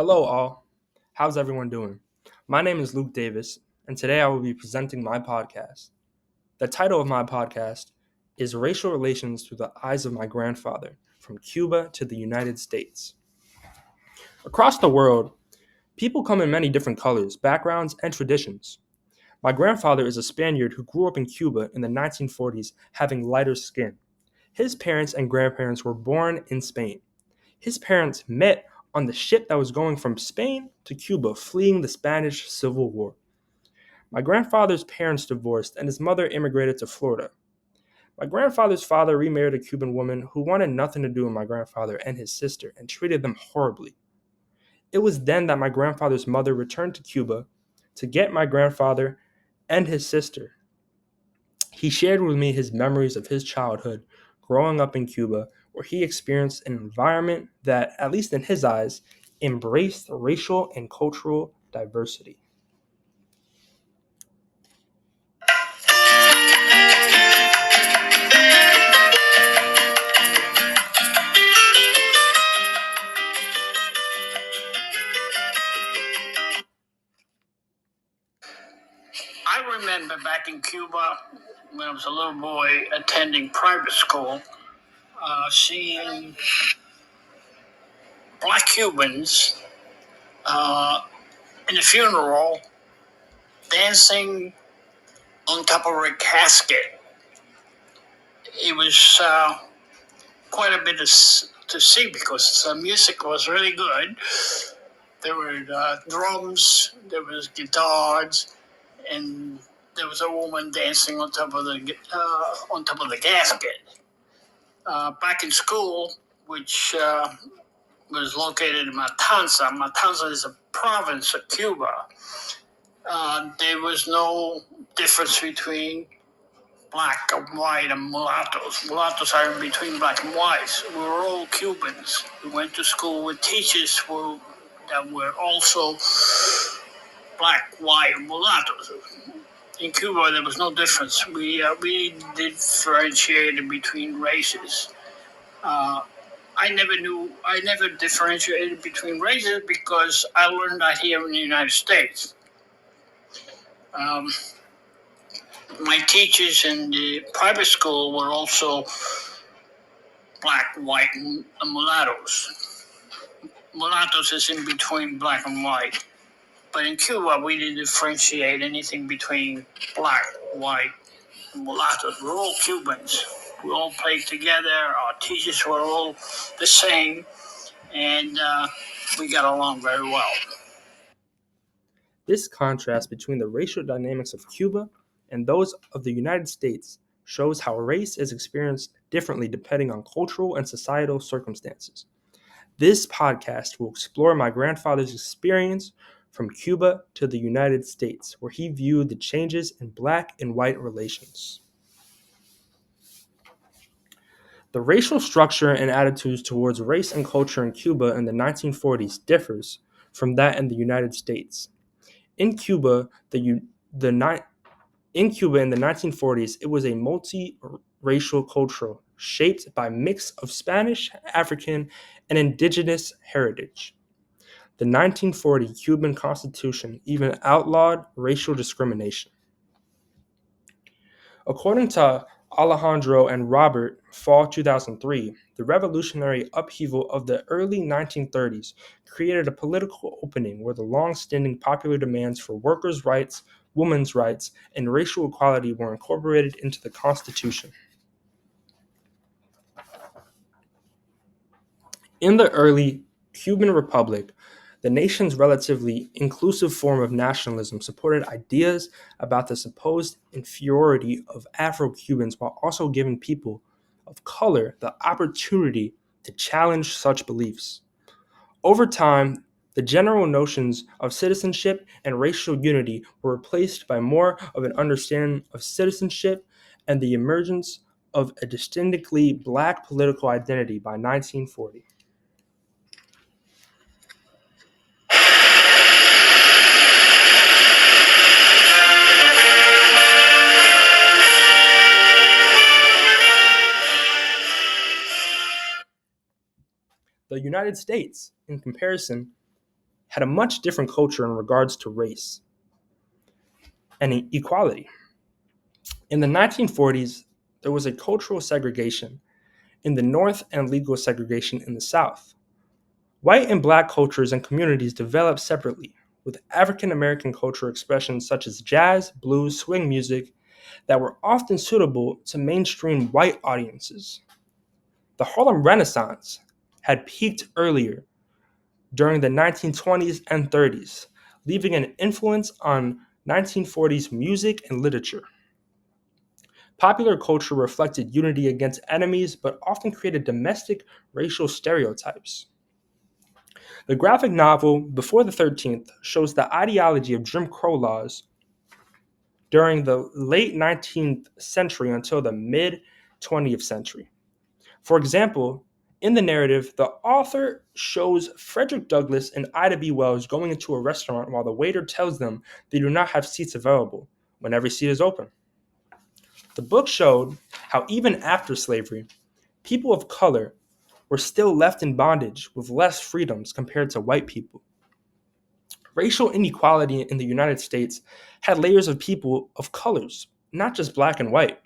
Hello, all. How's everyone doing? My name is Luke Davis, and today I will be presenting my podcast. The title of my podcast is Racial Relations Through the Eyes of My Grandfather, from Cuba to the United States. Across the world, people come in many different colors, backgrounds, and traditions. My grandfather is a Spaniard who grew up in Cuba in the 1940s, having lighter skin. His parents and grandparents were born in Spain. His parents met on the ship that was going from Spain to Cuba, fleeing the Spanish Civil War. My grandfather's parents divorced, and his mother immigrated to Florida. My grandfather's father remarried a Cuban woman who wanted nothing to do with my grandfather and his sister and treated them horribly. It was then that my grandfather's mother returned to Cuba to get my grandfather and his sister. He shared with me his memories of his childhood growing up in Cuba, where he experienced an environment that, at least in his eyes, embraced racial and cultural diversity. I remember back in Cuba when I was a little boy attending private school, seeing black Cubans uh, in a funeral dancing on top of a casket. It was quite a bit to see because the music was really good. There were drums, there was guitars, and there was a woman dancing on top of the casket. Back in school, which was located in Matanza. Matanza is a province of Cuba. There was no difference between black and white and mulattoes. Mulattoes are in between black and whites. We were all Cubans. We went to school with teachers that were also black, white, and mulattoes. In Cuba, there was no difference. We differentiated between races. Uh, I never differentiated between races because I learned that here in the United States. Um, my teachers in the private school were also black, white, and mulattoes. Mulattoes is in between black and white. But in Cuba, we didn't differentiate anything between black, white, and mulattoes. We're all Cubans. We all played together. Our teachers were all the same. And we got along very well. This contrast between the racial dynamics of Cuba and those of the United States shows how race is experienced differently depending on cultural and societal circumstances. This podcast will explore my grandfather's experience from Cuba to the United States, where he viewed the changes in black and white relations. The racial structure and attitudes towards race and culture in Cuba in the 1940s differs from that in the United States. In Cuba, the ni- in Cuba in the 1940s, it was a multi-racial culture shaped by a mix of Spanish, African, and indigenous heritage. The 1940 Cuban Constitution even outlawed racial discrimination. According to Alejandro and Robert, fall 2003, the revolutionary upheaval of the early 1930s created a political opening where the long-standing popular demands for workers' rights, women's rights, and racial equality were incorporated into the Constitution. In the early Cuban Republic, the nation's relatively inclusive form of nationalism supported ideas about the supposed inferiority of Afro-Cubans while also giving people of color the opportunity to challenge such beliefs. Over time, the general notions of citizenship and racial unity were replaced by more of an understanding of citizenship and the emergence of a distinctly black political identity by 1940. The United States, in comparison, had a much different culture in regards to race and equality. In the 1940s, there was a cultural segregation in the North and legal segregation in the South. White and black cultures and communities developed separately, with African American cultural expressions such as jazz, blues, swing music that were often suitable to mainstream white audiences. The Harlem Renaissance had peaked earlier during the 1920s and 30s, leaving an influence on 1940s music and literature. Popular culture reflected unity against enemies but often created domestic racial stereotypes. The graphic novel Before the 13th shows the ideology of Jim Crow laws during the late 19th century until the mid 20th century. For example, in the narrative, the author shows Frederick Douglass and Ida B. Wells going into a restaurant while the waiter tells them they do not have seats available when every seat is open. The book showed how even after slavery, people of color were still left in bondage with less freedoms compared to white people. Racial inequality in the United States had layers of people of colors, not just black and white.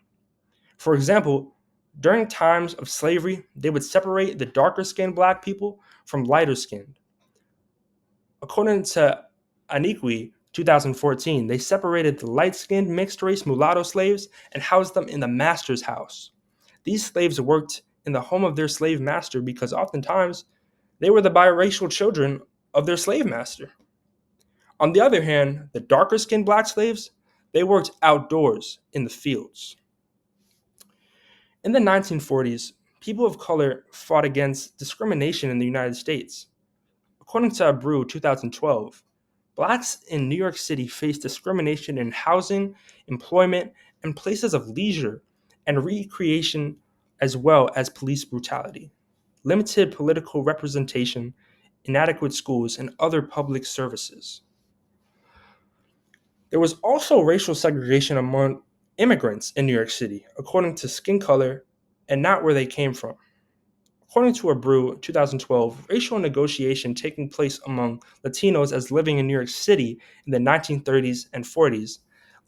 For example, during times of slavery, they would separate the darker skinned black people from lighter skinned. According to inequality 2014, they separated the light skinned mixed race mulatto slaves and housed them in the master's house. These slaves worked in the home of their slave master because oftentimes they were the biracial children of their slave master. On the other hand, the darker skinned black slaves, they worked outdoors in the fields. In the 1940s, people of color fought against discrimination in the United States. According to Abreu 2012, blacks in New York City faced discrimination in housing, employment, and places of leisure and recreation, as well as police brutality, limited political representation, inadequate schools, and other public services. There was also racial segregation among immigrants in New York City, according to skin color and not where they came from. According to Abreu 2012, racial negotiation taking place among Latinos as living in New York City in the 1930s and 40s,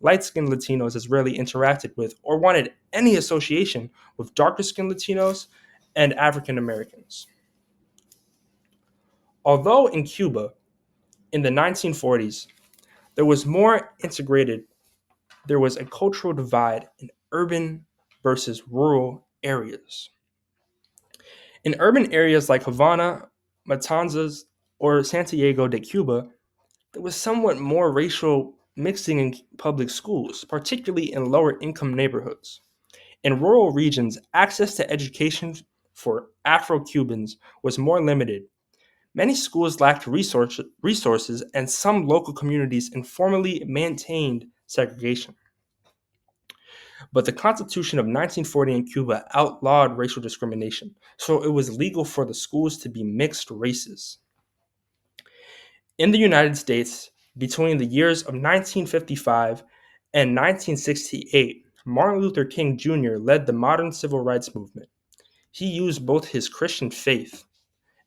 light skinned Latinos as rarely interacted with or wanted any association with darker skinned Latinos and African Americans. Although in Cuba, in the 1940s, there was more integrated, there was a cultural divide in urban versus rural areas. In urban areas like Havana, Matanzas, or Santiago de Cuba, there was somewhat more racial mixing in public schools, particularly in lower income neighborhoods. In rural regions, access to education for Afro Cubans was more limited. Many schools lacked resources, and some local communities informally maintained segregation. But the Constitution of 1940 in Cuba outlawed racial discrimination, so it was legal for the schools to be mixed races. In the United States, between the years of 1955 and 1968, Martin Luther King Jr. led the modern civil rights movement. He used both his Christian faith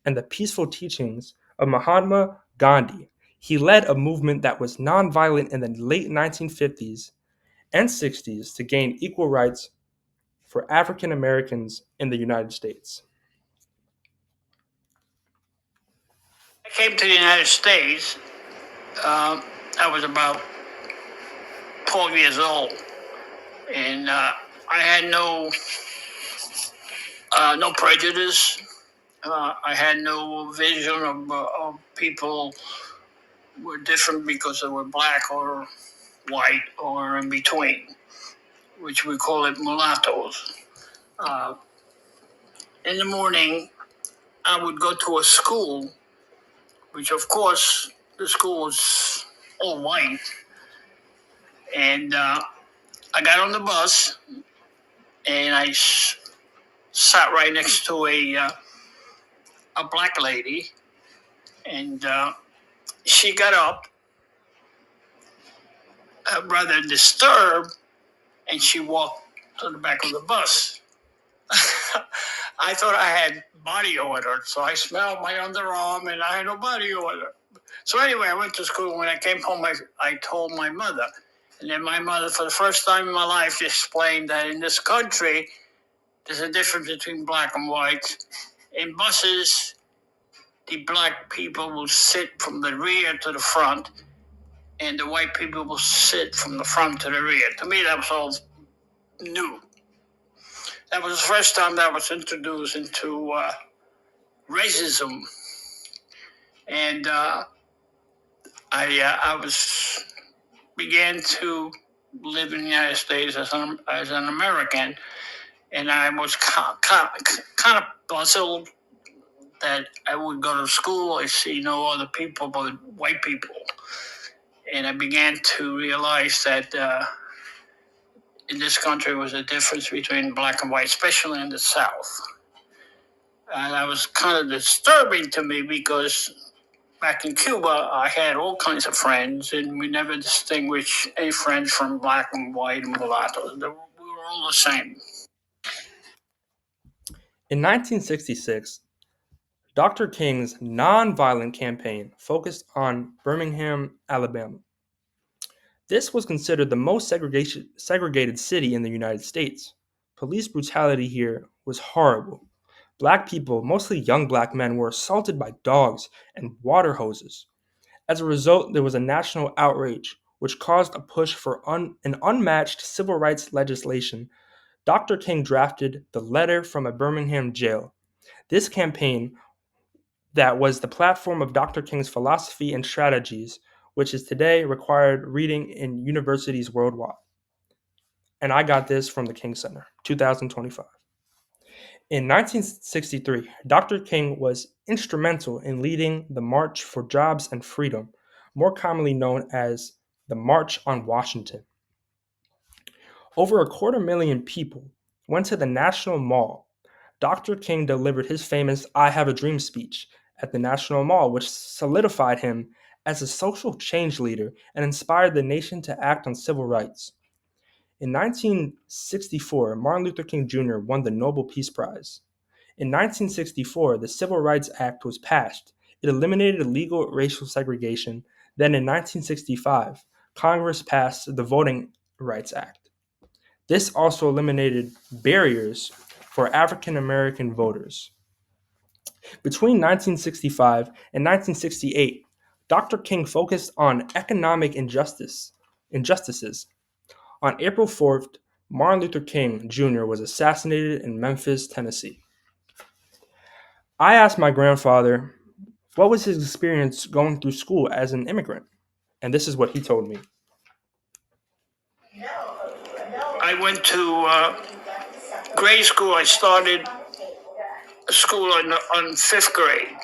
and the peaceful teachings of Mahatma Gandhi. He led a movement that was nonviolent in the late 1950s and 60s to gain equal rights for African Americans in the United States. I came to the United States. Um, I was about 12 years old, and I had no prejudice. I had no vision of people were different because they were black or white or in between, which we call it mulattoes. Uh, in the morning, I would go to a school, which of course the school was all white, and I got on the bus and sat right next to a black lady, and she got up rather disturbed, and she walked to the back of the bus. I thought I had body odor, so I smelled my underarm, and I had no body odor. So anyway, I went to school. When I came home, I told my mother. And then my mother, for the first time in my life, explained that in this country, there's a difference between black and white. In buses, the black people will sit from the rear to the front, and the white people will sit from the front to the rear. To me, that was all new. That was the first time that was introduced into racism, and I was began to live in the United States as an American, and I was kind of puzzled that I would go to school. I see no other people but white people, and I began to realize that in this country was a difference between black and white, especially in the South. And that was kind of disturbing to me because back in Cuba, I had all kinds of friends, and we never distinguished any friends from black and white and mulattoes. We were all the same. In 1966, Dr. King's nonviolent campaign focused on Birmingham, Alabama. This was considered the most segregated city in the United States. Police brutality here was horrible. Black people, mostly young black men, were assaulted by dogs and water hoses. As a result, there was a national outrage, which caused a push for an unmatched civil rights legislation. Dr. King drafted the Letter from a Birmingham Jail. This campaign, that was the platform of Dr. King's philosophy and strategies, which is today required reading in universities worldwide. And I got this from the King Center, 2025. In 1963, Dr. King was instrumental in leading the March for Jobs and Freedom, more commonly known as the March on Washington. Over 250,000 people went to the National Mall. Dr. King delivered his famous I Have a Dream speech at the National Mall, which solidified him as a social change leader and inspired the nation to act on civil rights. In 1964, Martin Luther King Jr. won the Nobel Peace Prize. In 1964, the Civil Rights Act was passed. It eliminated illegal racial segregation. Then in 1965, Congress passed the Voting Rights Act. This also eliminated barriers for African American voters. Between 1965 and 1968, Dr. King focused on economic injustices. On April 4th, Martin Luther King Jr. was assassinated in Memphis, Tennessee. I asked my grandfather what was his experience going through school as an immigrant, and this is what he told me. I went to grade school. I started school on fifth grade,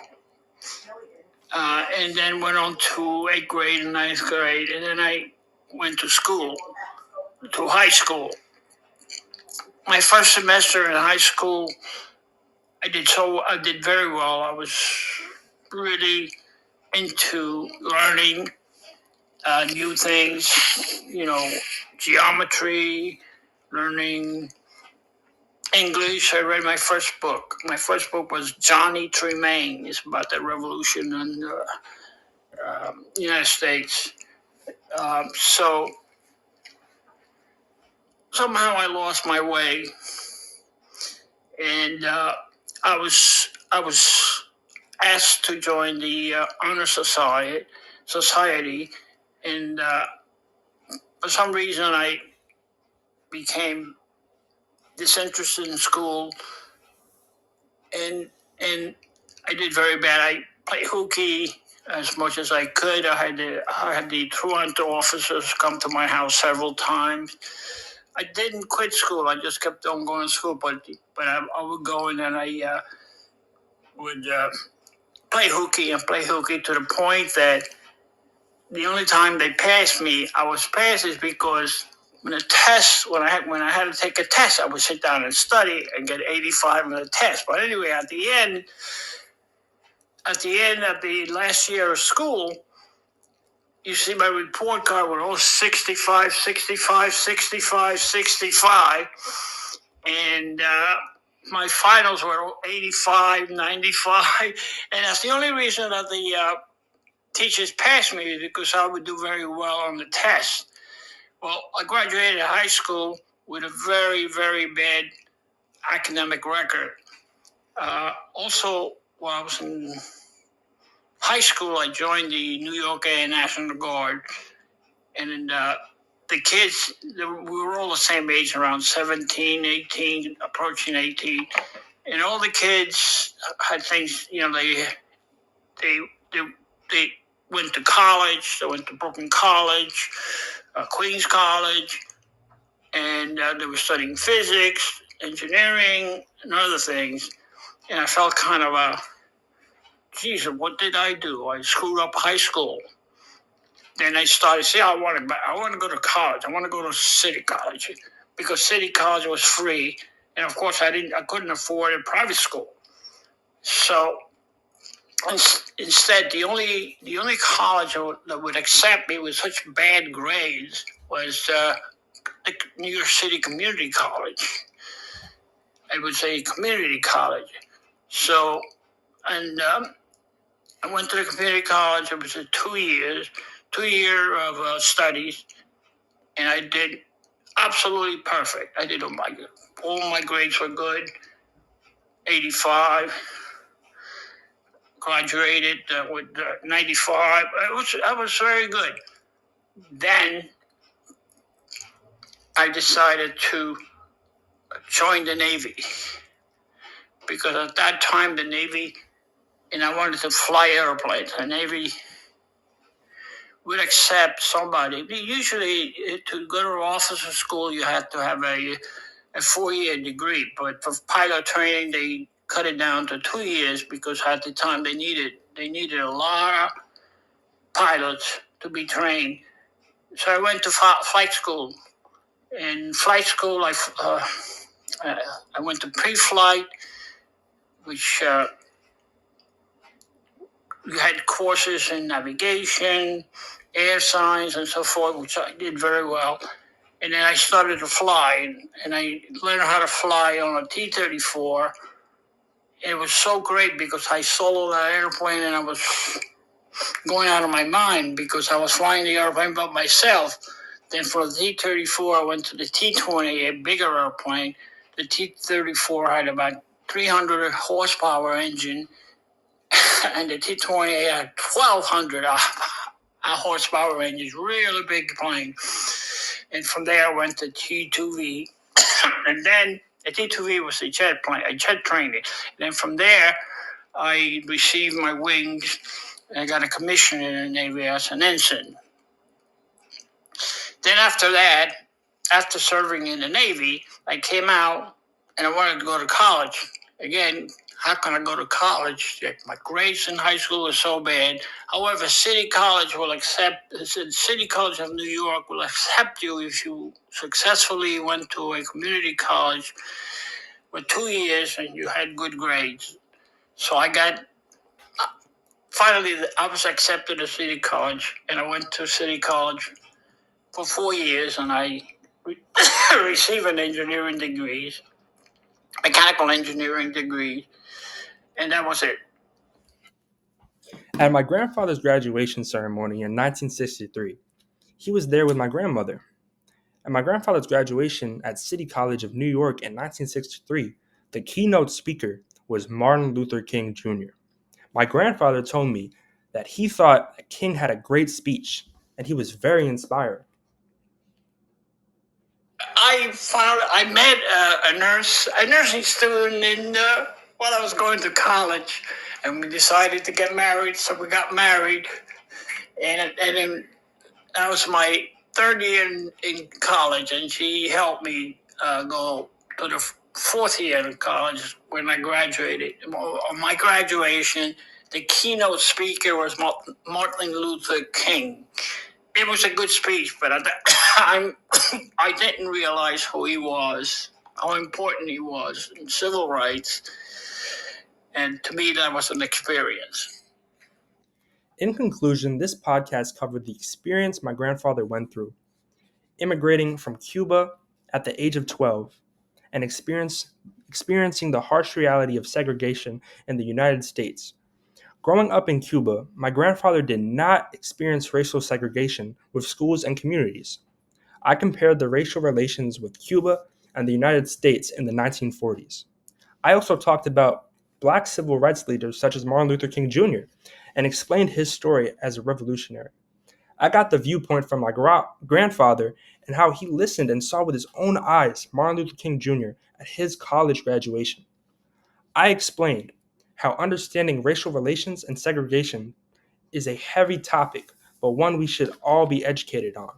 and then went on to eighth grade and ninth grade, and then I went to school, to high school. My first semester in high school, I did very well. I was really into learning new things, geometry, learning English. I read my first book. My first book was Johnny Tremaine. It's about the revolution in the United States. So somehow I lost my way, and I was asked to join the honor society, and for some reason I became disinterested in school, and I did very bad. I played hooky as much as I could. I had the truant officers come to my house several times. I didn't quit school. I just kept on going to school, but I would go and then I would play hooky to the point that the only time they passed me, I was passed, is because when I had to take a test, I would sit down and study and get 85 on the test. But anyway, at the end of the last year of school, you see my report card with all 65, 65, 65, 65. And my finals were 85, 95. And that's the only reason that teachers passed me because I would do very well on the test. Well, I graduated high school with a very, very bad academic record. Also, while I was in high school, I joined the New York Air National Guard, and the kids, we were all the same age, around 17, 18, approaching 18, and all the kids had things, they, they, they went to college, they went to Brooklyn College, Queens College, and they were studying physics, engineering, and other things. And I felt kind of geez, what did I do? I screwed up high school. Then I started saying, I want to go to college. I want to go to city college because city college was free, and of course I couldn't afford a private school. So instead, the only college that would accept me with such bad grades was the New York City Community College. It was a community college. So, and I went to the community college. It was a 2 year of studies, and I did absolutely perfect. I did all my grades were good. 85. Graduated with 95. I was very good. Then I decided to join the Navy because at that time the Navy, and I wanted to fly airplanes. The Navy would accept somebody. Usually, to go to officer school, you have to have a 4-year degree, but for pilot training, they cut it down to 2 years because at the time they needed a lot of pilots to be trained. So I went to flight school. In flight school, I went to pre-flight, which we had courses in navigation, air science, and so forth, which I did very well. And then I started to fly, and I learned how to fly on a T-34. It was so great because I soloed that airplane, and I was going out of my mind because I was flying the airplane by myself. Then for the T-34, I went to the T-20, a bigger airplane. The T-34 had about 300 horsepower engine, and the T-20 had 1,200 horsepower engines, really big plane. And from there, I went to T-2V, and then the T-2V was a jet training. And then from there, I received my wings, and I got a commission in the Navy as an ensign. Then after that, after serving in the Navy, I came out and I wanted to go to college. Again, how can I go to college? My grades in high school were so bad. However, City College of New York will accept you if you successfully went to a community college for 2 years and you had good grades. So finally, I was accepted to City College, and I went to City College for 4 years, and I received an engineering degree, mechanical engineering degree, and that was it. At my grandfather's graduation ceremony in 1963, he was there with my grandmother. At my grandfather's graduation at City College of New York in 1963, the keynote speaker was Martin Luther King Jr. My grandfather told me that he thought that King had a great speech and he was very inspired. I met a nursing student while I was going to college, and we decided to get married. So we got married, and then that was my third year in college, and she helped me go to the fourth year in college when I graduated. On my graduation, the keynote speaker was Martin Luther King. It was a good speech, but I didn't realize who he was, how important he was in civil rights, and to me that was an experience. In conclusion, this podcast covered the experience my grandfather went through, immigrating from Cuba at the age of 12 and experiencing the harsh reality of segregation in the United States, Growing up in Cuba, my grandfather did not experience racial segregation with schools and communities. I compared the racial relations with Cuba and the United States in the 1940s. I also talked about Black civil rights leaders such as Martin Luther King Jr. and explained his story as a revolutionary. I got the viewpoint from my grandfather and how he listened and saw with his own eyes Martin Luther King Jr. at his college graduation. I explained how understanding racial relations and segregation is a heavy topic, but one we should all be educated on.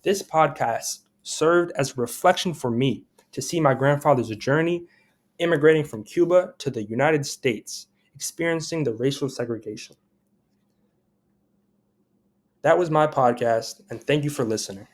This podcast served as a reflection for me to see my grandfather's journey immigrating from Cuba to the United States, experiencing the racial segregation. That was my podcast, and thank you for listening.